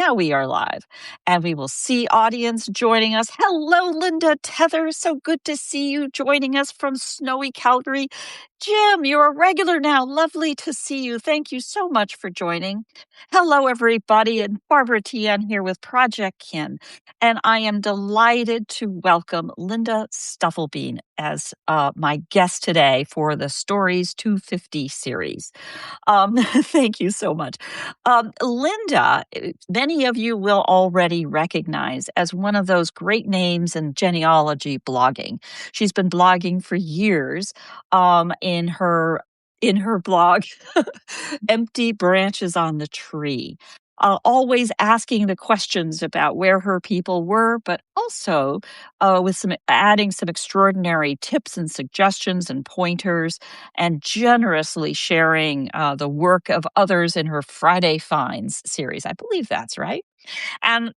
now we are live, and we will see audience joining us. Hello, Linda Tether. So good to see you joining us from snowy Calgary. Jim, you're a regular now. Lovely to see you. Thank you so much for joining. Hello, everybody. And Barbara Tian here with Project Kin. And I am delighted to welcome Linda Stufflebean as my guest today for the Stories250 series. Thank you so much. Linda, many of you will already recognize as one of those great names in genealogy blogging. She's been blogging for years in her blog, Empty Branches on the Tree. Always asking the questions about where her people were, but also with adding some extraordinary tips and suggestions and pointers, and generously sharing the work of others in her Friday Finds series. I believe that's right. And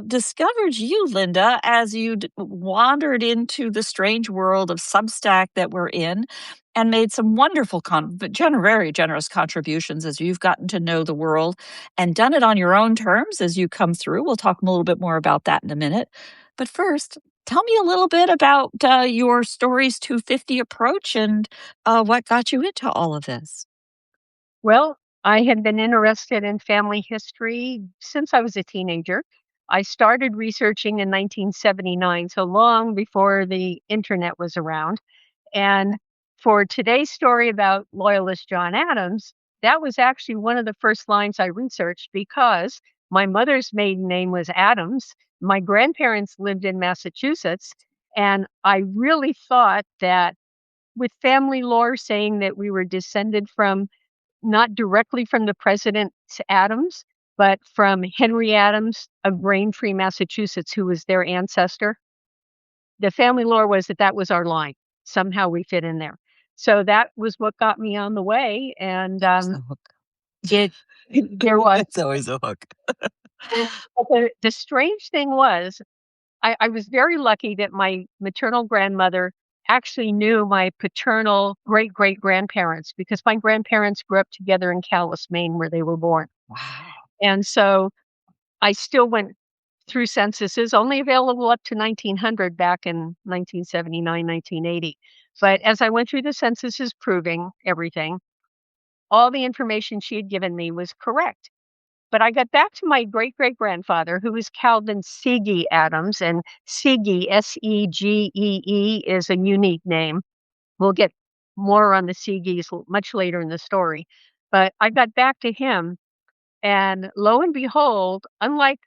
discovered you, Linda, as you wandered into the strange world of Substack that we're in, and made some wonderful, very generous contributions as you've gotten to know the world and done it on your own terms as you come through. We'll talk a little bit more about that in a minute. But first, tell me a little bit about your Stories250 approach and what got you into all of this. Well, I had been interested in family history since I was a teenager. I started researching in 1979, so long before the internet was around. And for today's story about loyalist John Adams, that was actually one of the first lines I researched because my mother's maiden name was Adams. My grandparents lived in Massachusetts. And I really thought that with family lore saying that we were descended from not directly from the President Adams, but from Henry Adams of Braintree, Massachusetts, who was their ancestor. The family lore was that was our line. Somehow we fit in there. So that was what got me on the way. And there was. It's always a hook. But the strange thing was, I was very lucky that my maternal grandmother actually knew my paternal great-great-grandparents because my grandparents grew up together in Calais, Maine, where they were born. Wow. And so I still went through censuses, only available up to 1900 back in 1979, 1980. But as I went through the censuses proving everything, all the information she had given me was correct. But I got back to my great-great-grandfather, who was Calvin Segee Adams, and Segee, Segee, is a unique name. We'll get more on the Segees much later in the story. But I got back to him, and lo and behold, unlike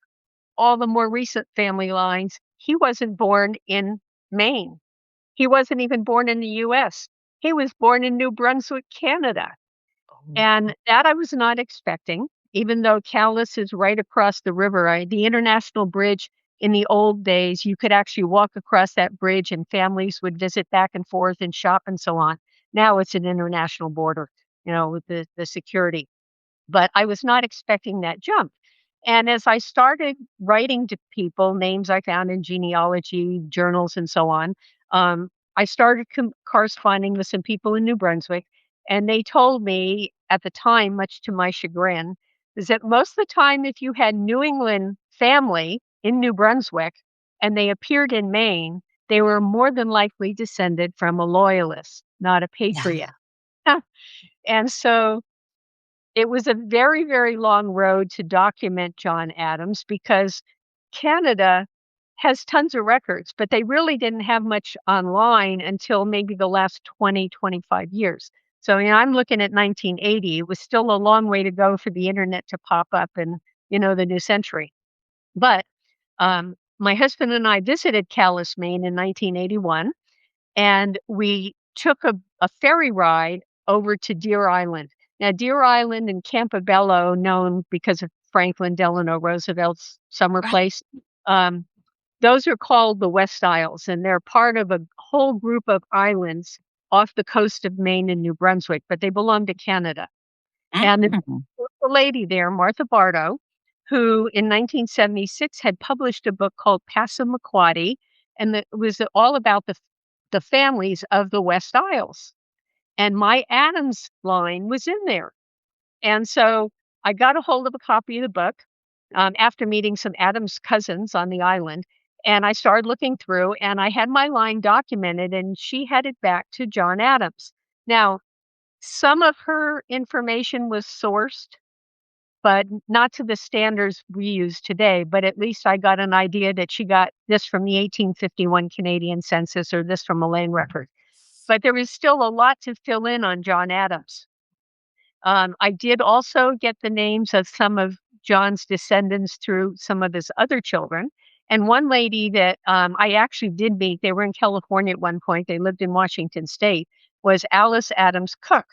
all the more recent family lines, he wasn't born in Maine. He wasn't even born in the U.S. He was born in New Brunswick, Canada. And that I was not expecting. Even though Calais is right across the river, the international bridge in the old days, you could actually walk across that bridge and families would visit back and forth and shop and so on. Now it's an international border, with the security. But I was not expecting that jump. And as I started writing to people, names I found in genealogy journals and so on, I started corresponding with some people in New Brunswick. And they told me at the time, much to my chagrin, is that most of the time, if you had New England family in New Brunswick and they appeared in Maine, they were more than likely descended from a loyalist, not a patriot. Yeah. And so it was a very, very long road to document John Adams because Canada has tons of records, but they really didn't have much online until maybe the last 20, 25 years. So, I'm looking at 1980. It was still a long way to go for the internet to pop up in, the new century. But my husband and I visited Calais, Maine in 1981, and we took a ferry ride over to Deer Island. Now, Deer Island and Campobello, known because of Franklin Delano Roosevelt's summer place, those are called the West Isles, and they're part of a whole group of islands off the coast of Maine and New Brunswick, but they belong to Canada. And the lady there, Martha Bardo, who in 1976 had published a book called Passamaquoddy, and it was all about the families of the West Isles. And my Adams line was in there. And so I got a hold of a copy of the book. after meeting some Adams cousins on the island. And I started looking through, and I had my line documented, and she headed back to John Adams. Now, some of her information was sourced, but not to the standards we use today. But at least I got an idea that she got this from the 1851 Canadian census or this from a land record. But there was still a lot to fill in on John Adams. I did also get the names of some of John's descendants through some of his other children. And one lady that I actually did meet, they were in California at one point, they lived in Washington State, was Alice Adams Cook.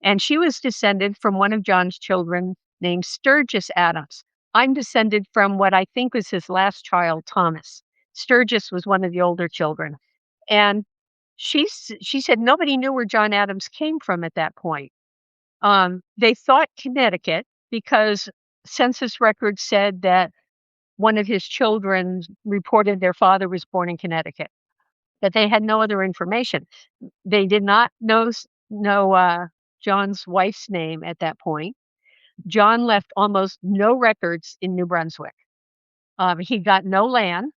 And she was descended from one of John's children named Sturgis Adams. I'm descended from what I think was his last child, Thomas. Sturgis was one of the older children. And she said nobody knew where John Adams came from at that point. They thought Connecticut because census records said that one of his children reported their father was born in Connecticut, that they had no other information. They did not know John's wife's name at that point. John left almost no records in New Brunswick. He got no land.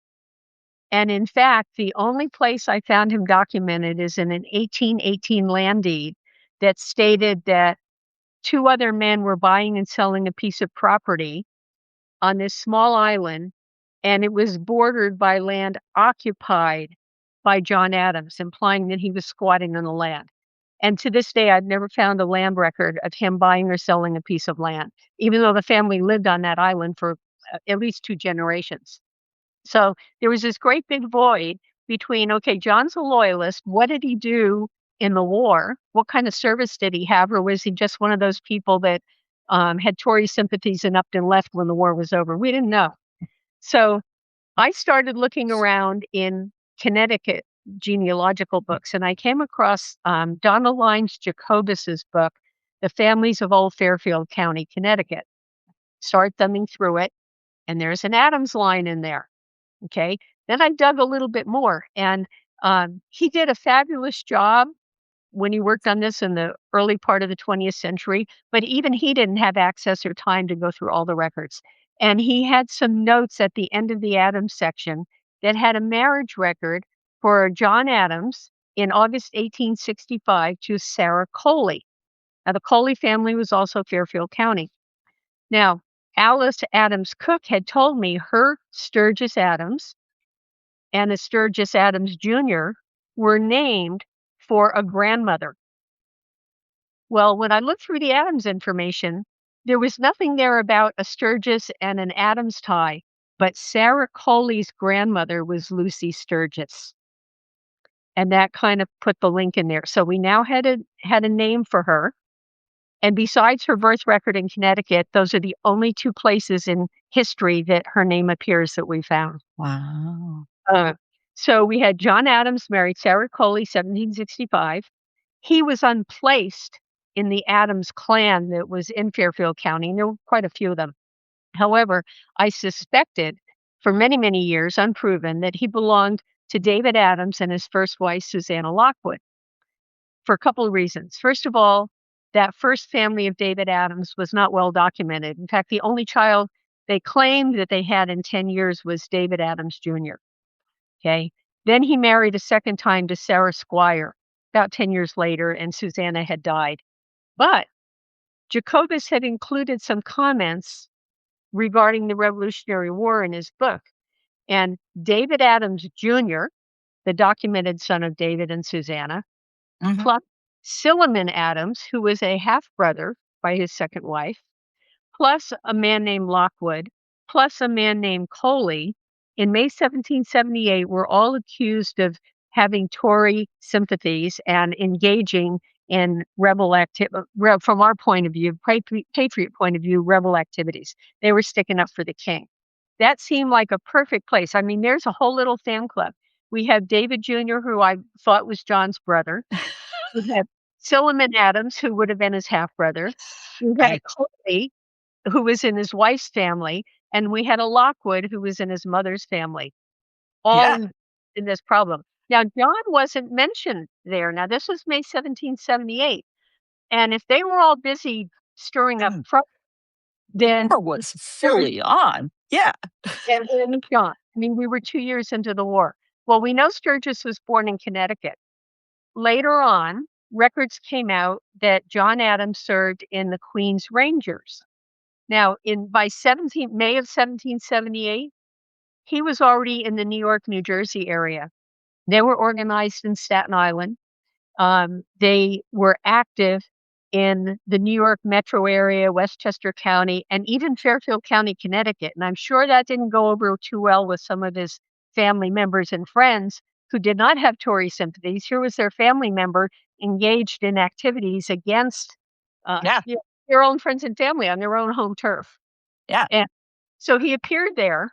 And in fact, the only place I found him documented is in an 1818 land deed that stated that two other men were buying and selling a piece of property on this small island, and it was bordered by land occupied by John Adams, implying that he was squatting on the land. And to this day, I've never found a land record of him buying or selling a piece of land, even though the family lived on that island for at least 2 generations. So there was this great big void between, okay, John's a loyalist. What did he do in the war? What kind of service did he have? Or was he just one of those people that had Tory sympathies and upped and left when the war was over? We didn't know. So I started looking around in Connecticut genealogical books, and I came across Donna Lyons Jacobus's book, The Families of Old Fairfield County, Connecticut. Start thumbing through it, and there's an Adams line in there. Okay. Then I dug a little bit more, and he did a fabulous job when he worked on this in the early part of the 20th century, but even he didn't have access or time to go through all the records. And he had some notes at the end of the Adams section that had a marriage record for John Adams in August 1865 to Sarah Coley. Now, the Coley family was also Fairfield County. Now, Alice Adams Cook had told me her Sturgis Adams and a Sturgis Adams Jr. were named for a grandmother. Well, when I looked through the Adams information, there was nothing there about a Sturgis and an Adams tie, but Sarah Coley's grandmother was Lucy Sturgis. And that kind of put the link in there. So we now had a name for her. And besides her birth record in Connecticut, those are the only 2 places in history that her name appears that we found. Wow. So we had John Adams married Sarah Coley, 1765. He was unplaced in the Adams clan that was in Fairfield County, and there were quite a few of them. However, I suspected for many, many years, unproven, that he belonged to David Adams and his first wife, Susanna Lockwood, for a couple of reasons. First of all, that first family of David Adams was not well documented. In fact, the only child they claimed that they had in 10 years was David Adams Jr. Okay. Then he married a second time to Sarah Squire about 10 years later, and Susanna had died. But Jacobus had included some comments regarding the Revolutionary War in his book. And David Adams Jr., the documented son of David and Susanna, plus Silliman Adams, who was a half-brother by his second wife, plus a man named Lockwood, plus a man named Coley, in May 1778 were all accused of having Tory sympathies and engaging in rebel activity, from our point of view, patriot point of view, rebel activities. They were sticking up for the king. That seemed like a perfect place. I mean, there's a whole little fan club. We have David Jr., who I thought was John's brother. We have Silliman Adams, who would have been his half-brother. We had Coley, who was in his wife's family. And we had a Lockwood, who was in his mother's family. All in this problem. Now, John wasn't mentioned there. Now, this was May 1778. And if they were all busy stirring up trouble, Then War was fully on. Yeah. and John. I mean, we were 2 years into the war. Well, we know Sturgis was born in Connecticut. Later on, records came out that John Adams served in the Queen's Rangers. Now, by May of 1778, he was already in the New York, New Jersey area. They were organized in Staten Island. They were active in the New York metro area, Westchester County, and even Fairfield County, Connecticut. And I'm sure that didn't go over too well with some of his family members and friends who did not have Tory sympathies. Here was their family member engaged in activities against Yeah. their own friends and family on their own home turf. Yeah. And so he appeared there.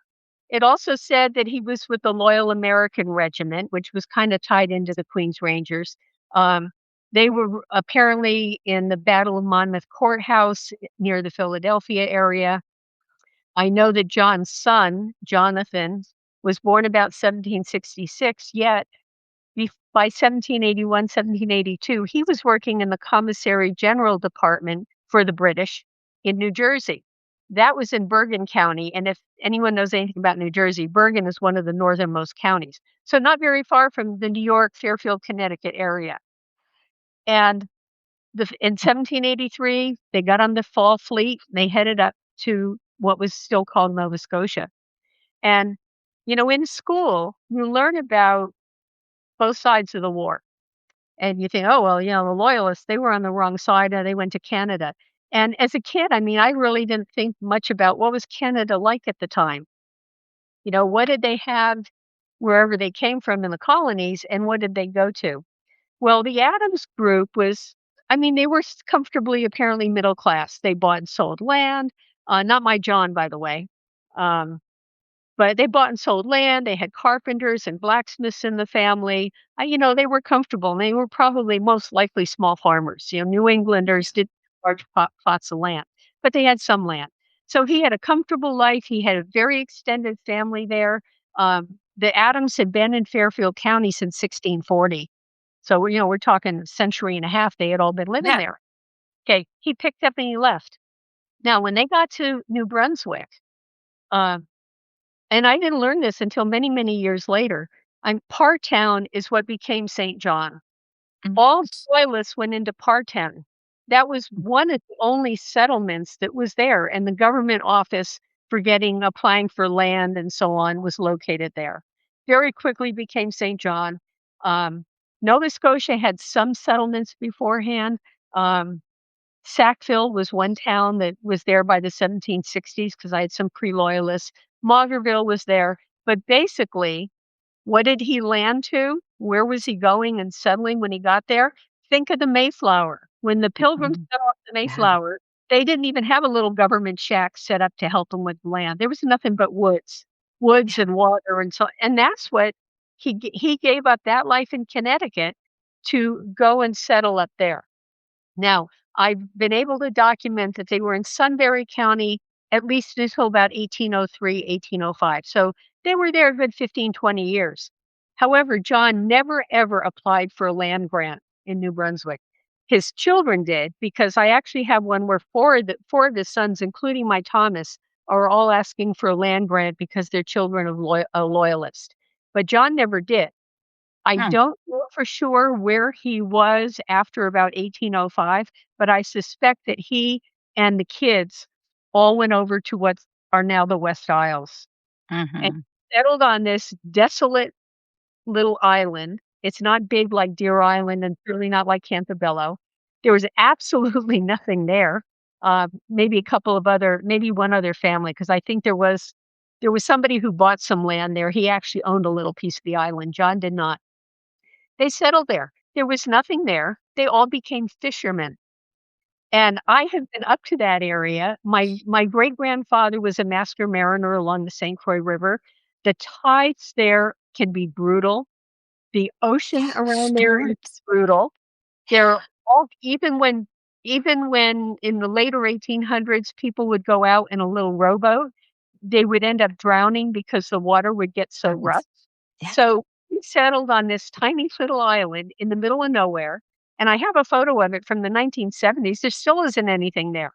It also said that he was with the Loyal American Regiment, which was kind of tied into the Queen's Rangers. Um, they were apparently in the Battle of Monmouth Courthouse near the Philadelphia area. I know that John's son, Jonathan, was born about 1766, yet by 1781, 1782, he was working in the Commissary General Department for the British in New Jersey. That was in Bergen County. And if anyone knows anything about New Jersey, Bergen is one of the northernmost counties. So not very far from the New York, Fairfield, Connecticut area. And in 1783, they got on the Fall Fleet. And they headed up to what was still called Nova Scotia. And, in school, you learn about both sides of the war. And you think, oh, well, the Loyalists, they were on the wrong side. They went to Canada. And as a kid, I mean, I really didn't think much about what was Canada like at the time. What did they have wherever they came from in the colonies and what did they go to? Well, the Adams group they were comfortably, apparently middle class. They bought and sold land. Not my John, by the way. But they bought and sold land. They had carpenters and blacksmiths in the family. They were comfortable. And they were probably most likely small farmers. New Englanders did large plots of land, but they had some land. So he had a comfortable life. He had a very extended family there. The Adams had been in Fairfield County since 1640. So, we're talking a century and a half. They had all been living there. Okay. He picked up and he left. Now, when they got to New Brunswick, and I didn't learn this until many, many years later. Partown is what became St. John. Mhm. All Loyalists went into Partown. That was one of the only settlements that was there, and the government office for applying for land and so on was located there. Very quickly became St. John. Nova Scotia had some settlements beforehand. Sackville was one town that was there by the 1760s because I had some pre-Loyalists. Maugerville was there. But basically, what did he land to? Where was he going and settling when he got there? Think of the Mayflower. When the Pilgrims got off the Mayflower, they didn't even have a little government shack set up to help them with land. There was nothing but woods and water and so. And that's what he gave up that life in Connecticut to go and settle up there. Now, I've been able to document that they were in Sunbury County at least until about 1803, 1805. So they were there a good 15, 20 years. However, John never, ever applied for a land grant in New Brunswick. His children did, because I actually have one where four of his sons, including my Thomas, are all asking for a land grant because they're children of a loyalist. But John never did. I don't know for sure where he was after about 1805, but I suspect that he and the kids all went over to what are now the West Isles and settled on this desolate little island. It's not big like Deer Island and certainly not like Campobello. There was absolutely nothing there. Maybe one other family, because I think there was somebody who bought some land there. He actually owned a little piece of the island. John did not. They settled there. There was nothing there. They all became fishermen. And I have been up to that area. My great-grandfather was a master mariner along the St. Croix River. The tides there can be brutal. The ocean around there is brutal. They're all even when in the later 1800s people would go out in a little rowboat, they would end up drowning because the water would get so rough. Yeah. So we settled on this tiny little island in the middle of nowhere. And I have a photo of it from the 1970s. There still isn't anything there.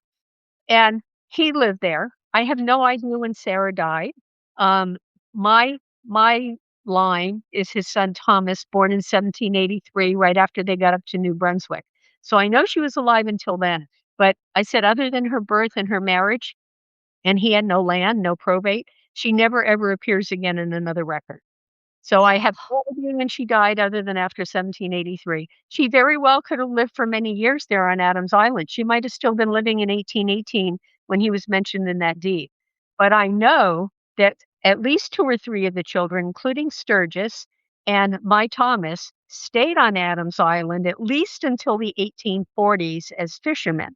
And he lived there. I have no idea when Sarah died. Um, my my line is his son Thomas, born in 1783, right after they got up to New Brunswick. So I know she was alive until then. But I said, other than her birth and her marriage, and he had no land, no probate, she never ever appears again in another record. So I have no idea when she died other than after 1783. She very well could have lived for many years there on Adams Island. She might have still been living in 1818 when he was mentioned in that deed. But I know that at least 2 or 3 of the children, including Sturgis and my Thomas, stayed on Adams Island at least until the 1840s as fishermen,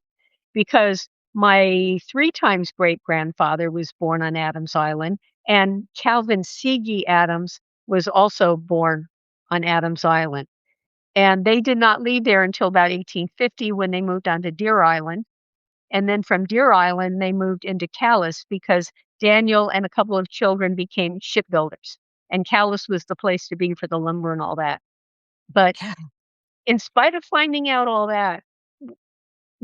because my 3 times great-grandfather was born on Adams Island, and Calvin Seegee Adams was also born on Adams Island. And they did not leave there until about 1850 when they moved on to Deer Island. And then from Deer Island, they moved into Calais because Daniel and a couple of children became shipbuilders. And Calais was the place to be for the lumber and all that. But Yeah. in spite of finding out all that,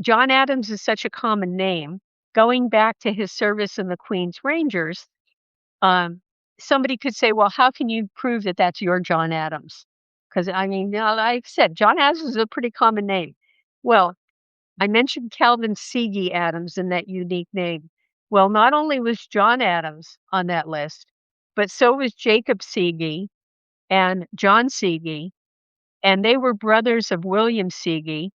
John Adams is such a common name. Going back to his service in the Queen's Rangers, um, somebody could say, well, how can you prove that that's your John Adams? Because, I mean, like I said, John Adams is a pretty common name. Well, I mentioned Calvin Seegee Adams in that unique name. Well, not only was John Adams on that list, but so was Jacob Seegee and John Seegee, and they were brothers of William Seegee,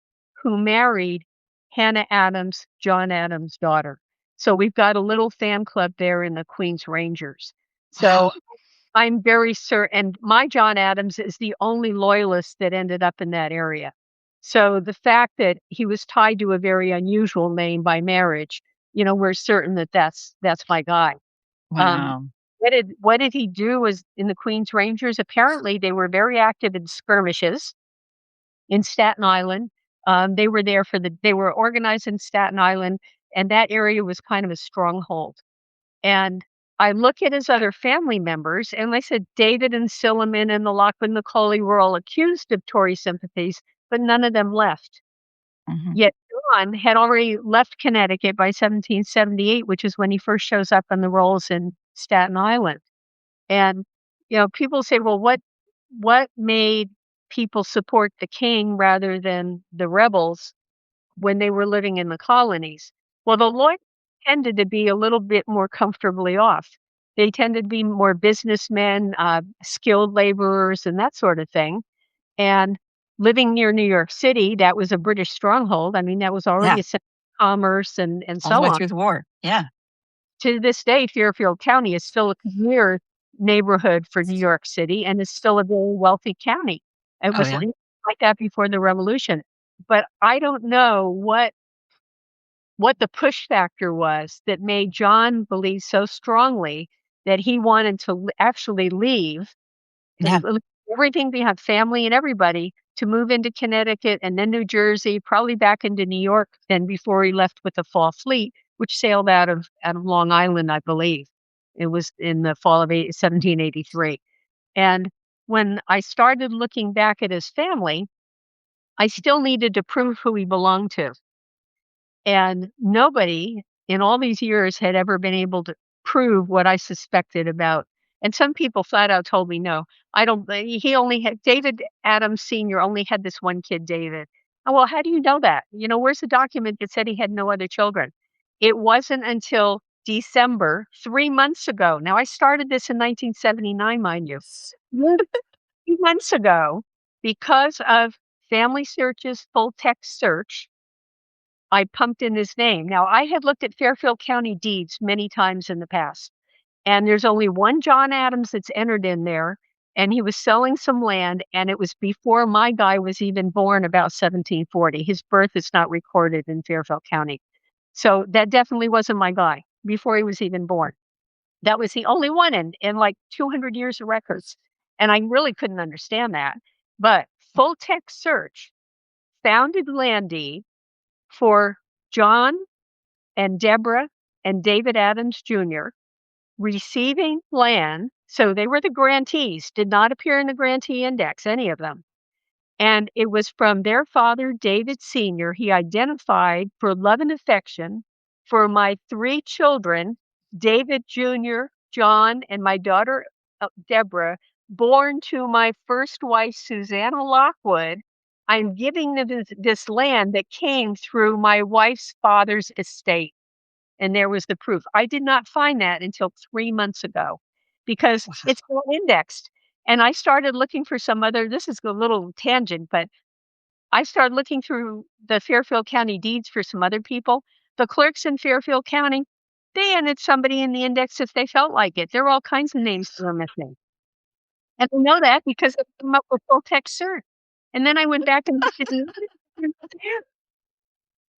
who married Hannah Adams, John Adams' daughter. So we've got a little fan club there in the Queen's Rangers. Wow. So I'm very certain, and my John Adams is the only loyalist that ended up in that area. So the fact that he was tied to a very unusual name by marriage, we're certain that that's my guy. Um, Wow. what did he do as in the Queen's Rangers? Apparently, they were very active in skirmishes in Staten Island. They were organized in Staten Island, and that area was kind of a stronghold. And I look at his other family members, and I said David and Silliman and the Lockwood Macaulay were all accused of Tory sympathies, but none of them left. Mhm. Yet John had already left Connecticut by 1778, which is when he first shows up on the rolls in Staten Island. And, people say, well, what made people support the king rather than the rebels when they were living in the colonies? Well, the Lloyds tended to be a little bit more comfortably off. They tended to be more businessmen, skilled laborers, and that sort of thing. And living near New York City, that was a British stronghold. I mean, that was already Yeah. a center of commerce and All the so way on. through the war. Yeah. To this day, Fairfield County is still a premier neighborhood for New York City and is still a very wealthy county. It Oh, was yeah. like that before the revolution. But I don't know what the push factor was that made John believe so strongly that he wanted to actually leave Yeah. and everything behind, family and everybody, to move into Connecticut and then New Jersey, probably back into New York then before he left with the Fall Fleet, which sailed out of Long Island, I believe. It was in the fall of 1783. And when I started looking back at his family, I still needed to prove who he belonged to. And nobody in all these years had ever been able to prove what I suspected about. And some people flat out told me, no, I don't. He only had David Adams Sr. only had this one kid, David. Oh, well, how do you know that? Where's the document that said he had no other children? It wasn't until December, 3 months ago. Now, I started this in 1979, mind you. 3 months ago, because of Family Search's full text search, I pumped in his name. Now, I had looked at Fairfield County deeds many times in the past, and there's only one John Adams that's entered in there, and he was selling some land, and it was before my guy was even born, about 1740. His birth is not recorded in Fairfield County. So that definitely wasn't my guy before he was even born. That was the only one in like 200 years of records. And I really couldn't understand that. But full text search founded land deed for John and Deborah and David Adams Jr. receiving land. So they were the grantees, did not appear in the grantee index, any of them. And it was from their father, David Sr. He identified for love and affection for my 3 children, David Jr., John, and my daughter, Deborah, born to my first wife, Susanna Lockwood, I'm giving them this land that came through my wife's father's estate. And there was the proof. I did not find that until 3 months ago because it's all indexed. And I started looking for some other, this is a little tangent, but I started looking through the Fairfield County deeds for some other people. The clerks in Fairfield County, they ended somebody in the index if they felt like it. There were all kinds of names that were missing. And I know that because I came up with full text search. And then I went back and looked at the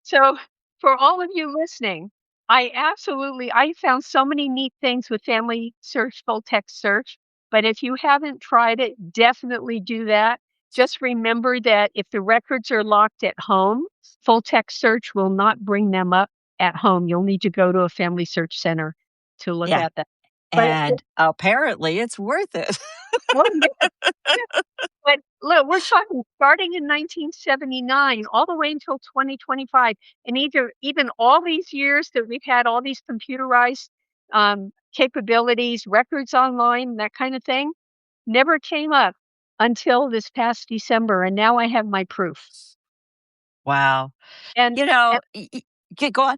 So for all of you listening, I found so many neat things with family search, full text search. But if you haven't tried it, definitely do that. Just remember that if the records are locked at home, full text search will not bring them up at home. You'll need to go to a family search center to look Yeah. at that. But And apparently it's worth it. oh, yeah. But look, we're talking starting in 1979 all the way until 2025. And even all these years that we've had all these computerized capabilities, records online, that kind of thing, never came up until this past December. And now I have my proof. Wow. And, You know, and go on.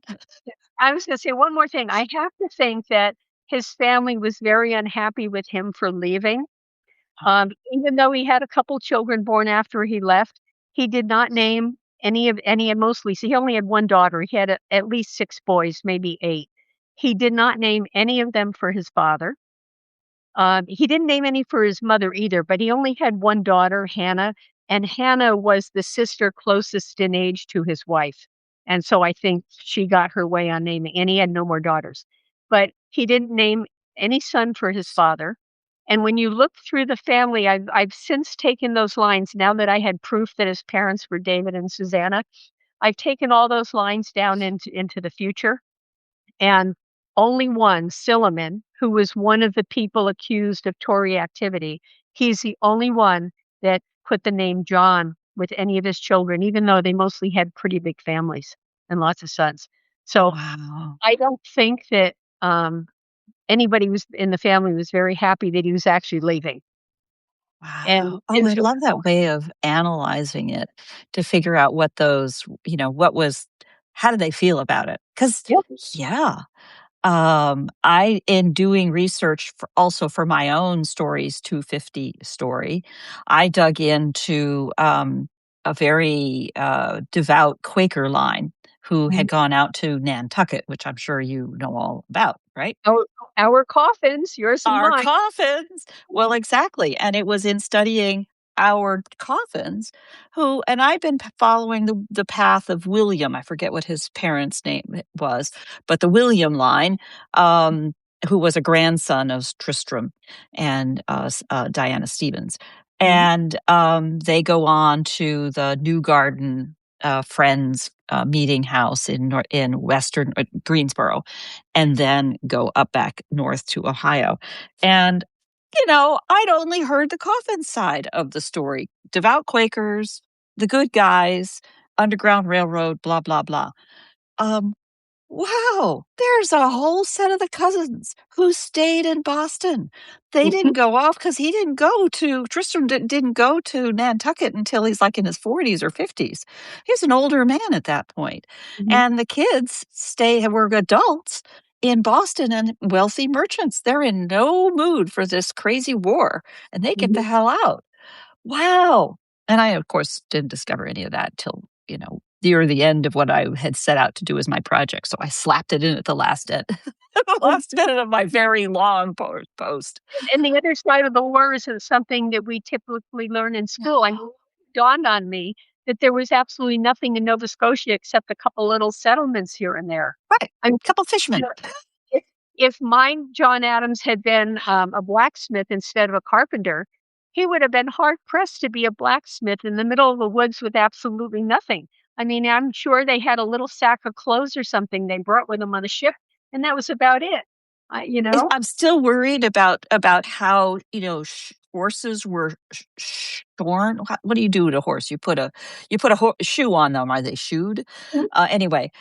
I was going to say one more thing. I have to think that his family was very unhappy with him for leaving. Even though he had a couple children born after he left, he did not name any and mostly, so he only had one daughter. He had at least 6 boys, maybe 8. He did not name any of them for his father. He didn't name any for his mother either, but he only had one daughter, Hannah, and Hannah was the sister closest in age to his wife. And so I think she got her way on naming, and he had no more daughters. But he didn't name any son for his father. And when you look through the family, I've since taken those lines now that I had proof that his parents were David and Susanna. I've taken all those lines down into the future. And only one, Silliman, who was one of the people accused of Tory activity, he's the only one that put the name John with any of his children, even though they mostly had pretty big families and lots of sons. So Wow. I don't think that anybody was in the family was very happy that he was actually leaving. Wow. And Oh, I love that way of analyzing it to figure out what those, how did they feel about it? Because, yeah. yeah, I, in doing research also for my own Stories 250 story, I dug into a very devout Quaker line who Mhm. had gone out to Nantucket, which I'm sure you know all about, right? Our coffins, yours and Our mine. coffins. Well, exactly. And it was in studying our coffins and I've been following the path of William. I forget what his parents' name was, but the William line, who was a grandson of Tristram and Diana Stevens. Mhm. And they go on to the New Garden Friends meeting house in Western Greensboro, and then go up back north to Ohio. And, I'd only heard the coffin side of the story. Devout Quakers, the good guys, Underground Railroad, blah, blah, blah. Um, wow, there's a whole set of the cousins who stayed in Boston. They didn't go off because Tristram didn't go to Nantucket until he's like in his 40s or 50s. He was an older man at that point. Mhm. And the kids were adults in Boston and wealthy merchants. They're in no mood for this crazy war and they get the Mhm. hell out. Wow. And I, of course, didn't discover any of that till, near the end of what I had set out to do as my project. So I slapped it in at the last end, the Well, last minute of my very long post. and the other side of the war isn't something that we typically learn in school. I mean, it dawned on me that there was absolutely nothing in Nova Scotia except a couple little settlements here and there. Right. I mean, Couple you fishermen. know, if mine, John Adams, had been a blacksmith instead of a carpenter, he would have been hard pressed to be a blacksmith in the middle of the woods with absolutely nothing. I mean, I'm sure they had a little sack of clothes or something they brought with them on the ship, and that was about it. You know? I'm still worried about how, horses were shorn. What do you do to a horse? You put a shoe on them. Are they shoed? Anyway,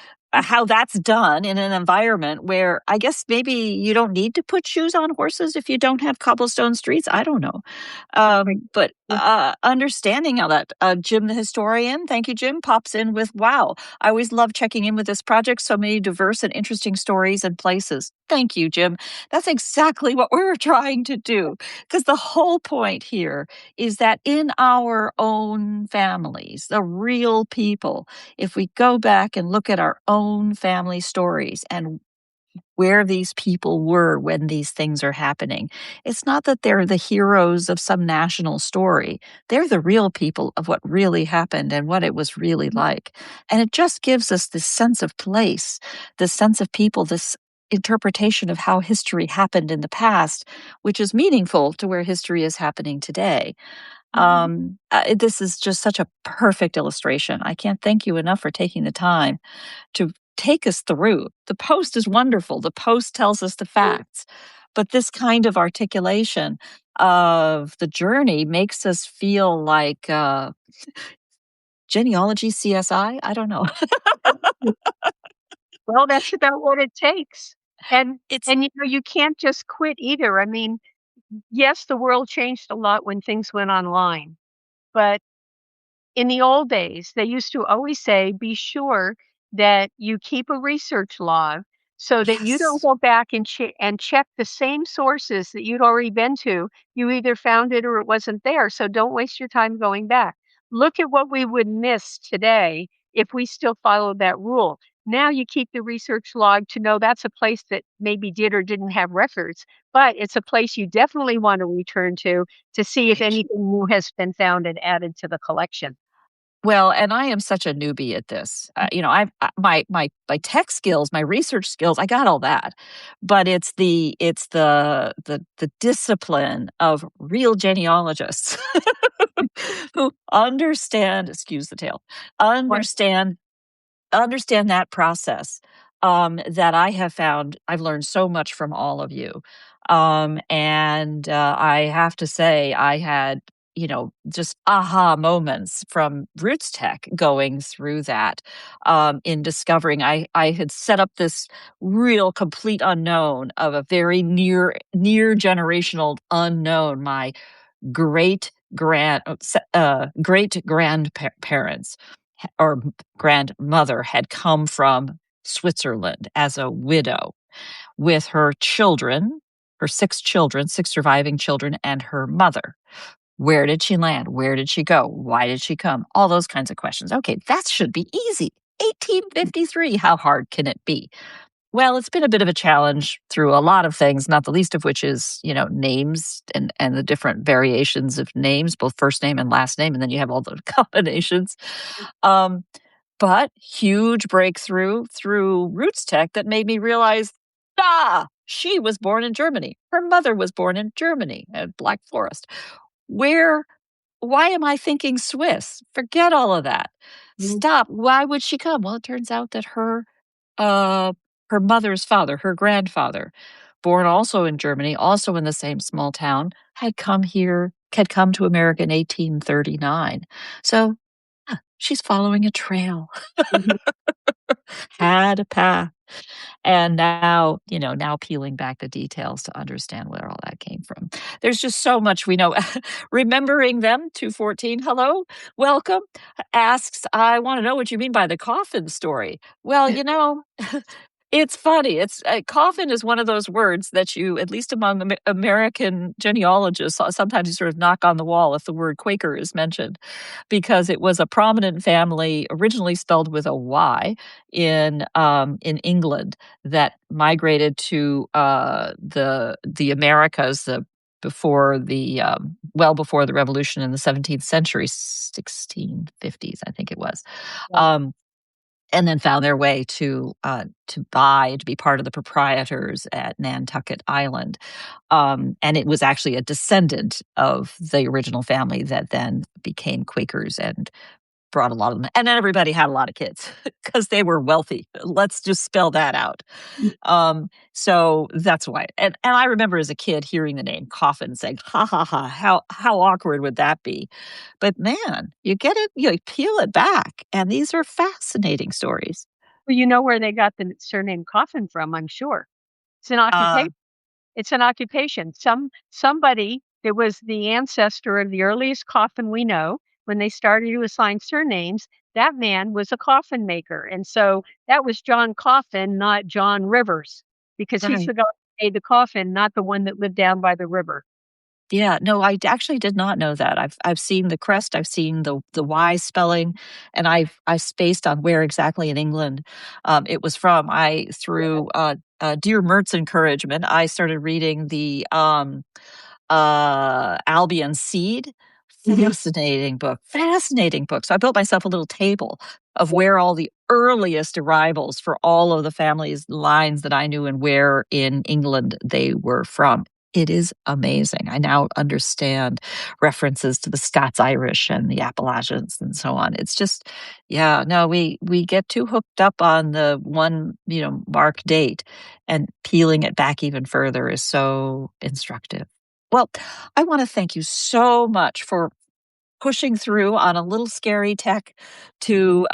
how that's done in an environment where I guess maybe you don't need to put shoes on horses if you don't have cobblestone streets. I don't know. Right. But Yeah. understanding how that, Jim the historian, thank you, Jim, pops in with, wow, I always love checking in with this project. So many diverse and interesting stories and places. Thank you, Jim. That's exactly what we were trying to do. Because the whole point here is that in our own families, the real people, if we go back and look at our own family stories and where these people were when these things are happening. It's not that they're the heroes of some national story. They're the real people of what really happened and what it was really like. And it just gives us this sense of place, this sense of people, this interpretation of how history happened in the past, which is meaningful to where history is happening today. This is just such a perfect illustration. I can't thank you enough for taking the time to take us through. The post is wonderful. The post tells us the facts. But this kind of articulation of the journey makes us feel like genealogy CSI. I don't know. Well, that's about what it takes. And It's and you can't just quit either. I mean, yes, the world changed a lot when things went online, but in the old days, they used to always say, "Be sure that you keep a research log so that you don't yes. go back and check the same sources that you'd already been to. You either found it or it wasn't there, so don't waste your time going back. Look at what we would miss today if we still followed that rule." Now you keep the research log to know that's a place that maybe did or didn't have records, but it's a place you definitely want to return to see if Right. anything new has been found and added to the collection. Well, and I am such a newbie at this. My tech skills, my research skills, I got all that, but it's the discipline of real genealogists who understand. Excuse the tail. Right. Understand that process, that I have found I've learned so much from all of you. And I have to say, I had, just aha moments from Roots Tech going through that, in discovering I had set up this real complete unknown of a very near generational unknown. My great grandparents or grandmother had come from Switzerland as a widow with her children, her six surviving children, and her mother. Where did she land? Where did she go? Why did she come? All those kinds of questions. Okay, that should be easy. 1853, how hard can it be? Well, it's been a bit of a challenge through a lot of things, not the least of which is, names and the different variations of names, both first name and last name, and then you have all the combinations. Um, but huge breakthrough through Roots Tech that made me realize, she was born in Germany. Her mother was born in Germany at Black Forest. Where why am I thinking Swiss? Forget all of that. Mhm. Stop. Why would she come? Well, it turns out that uh, her mother's father, her grandfather, born also in Germany, also in the same small town, had come to America in 1839. So she's following a trail, Mhm. had a path. And now, now peeling back the details to understand where all that came from. There's just so much we know. Remembering them, 214, hello, welcome, asks, I want to know what you mean by the coffin story. Well, it's funny. Coffin is one of those words that you, at least among American genealogists, sometimes you sort of knock on the wall if the word Quaker is mentioned, because it was a prominent family originally spelled with a Y in England that migrated to the Americas before well before the revolution in the 17th century, 1650s, I think it was. Right. Um, and then found their way to be part of the proprietors at Nantucket Island. And it was actually a descendant of the original family that then became Quakers and brought a lot of them. And then everybody had a lot of kids because they were wealthy. Let's just spell that out. So that's why. And I remember as a kid hearing the name Coffin saying, ha ha ha, how awkward would that be? But man, you get it, you peel it back, and these are fascinating stories. Well, you know where they got the surname Coffin from, I'm sure. It's an Uh, occupation. It's an occupation. Somebody that was the ancestor of the earliest coffin we know, when they started to assign surnames, that man was a coffin maker. And so that was John Coffin, not John Rivers, because he's right. the guy who made the coffin, not the one that lived down by the river. Yeah, no, actually did not know that. I've seen the crest, I've seen the Y spelling, and I spaced on where exactly in England it was from. I through dear Mert's encouragement, I started reading the Albion Seed. Fascinating book. Fascinating book. So I built myself a little table of where all the earliest arrivals for all of the families lines that I knew and where in England they were from. It is amazing. I now understand references to the Scots Irish and the Appalachians and so on. It's just, yeah, no, we get too hooked up on the one, mark date, and peeling it back even further is so instructive. Well, I want to thank you so much for pushing through on a little scary tech to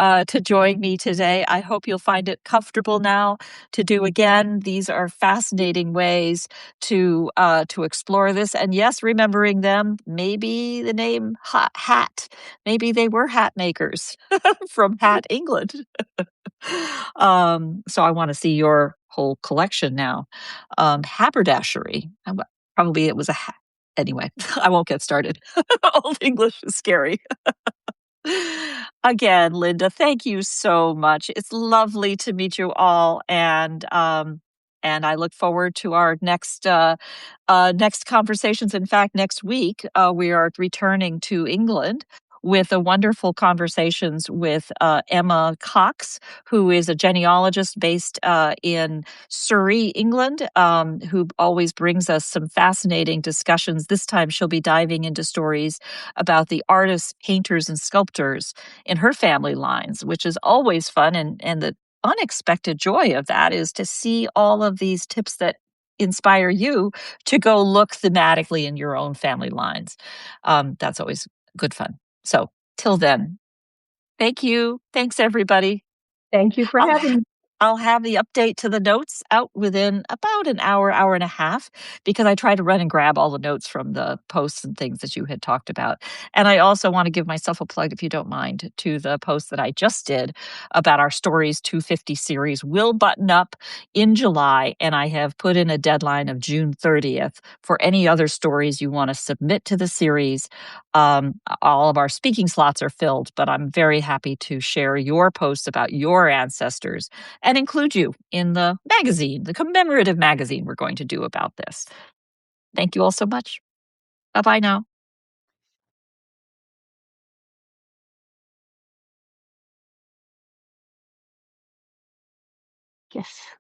join me today. I hope you'll find it comfortable now to do again. These are fascinating ways to explore this. And yes, remembering them, maybe the name Hat, maybe they were hat makers from Hat, England. So I want to see your whole collection now. Haberdashery. Probably it was a hat. Anyway, I won't get started. Old English is scary. Again, Linda, thank you so much. It's lovely to meet you all, and I look forward to our next conversations. In fact, next week we are returning to England with a wonderful conversations with Emma Cox, who is a genealogist based in Surrey, England, who always brings us some fascinating discussions. This time, she'll be diving into stories about the artists, painters, and sculptors in her family lines, which is always fun. And the unexpected joy of that is to see all of these tips that inspire you to go look thematically in your own family lines. That's always good fun. So till then, thank you. Thanks, everybody. Thank you for I'll having me. I'll have the update to the notes out within about an hour, hour and a half, because I try to run and grab all the notes from the posts and things that you had talked about. And I also want to give myself a plug, if you don't mind, to the post that I just did about our Stories 250 series will button up in July. And I have put in a deadline of June 30th for any other stories you want to submit to the series. All of our speaking slots are filled, but I'm very happy to share your posts about your ancestors and include you in the magazine, the commemorative magazine we're going to do about this. Thank you all so much. Bye bye now. Yes.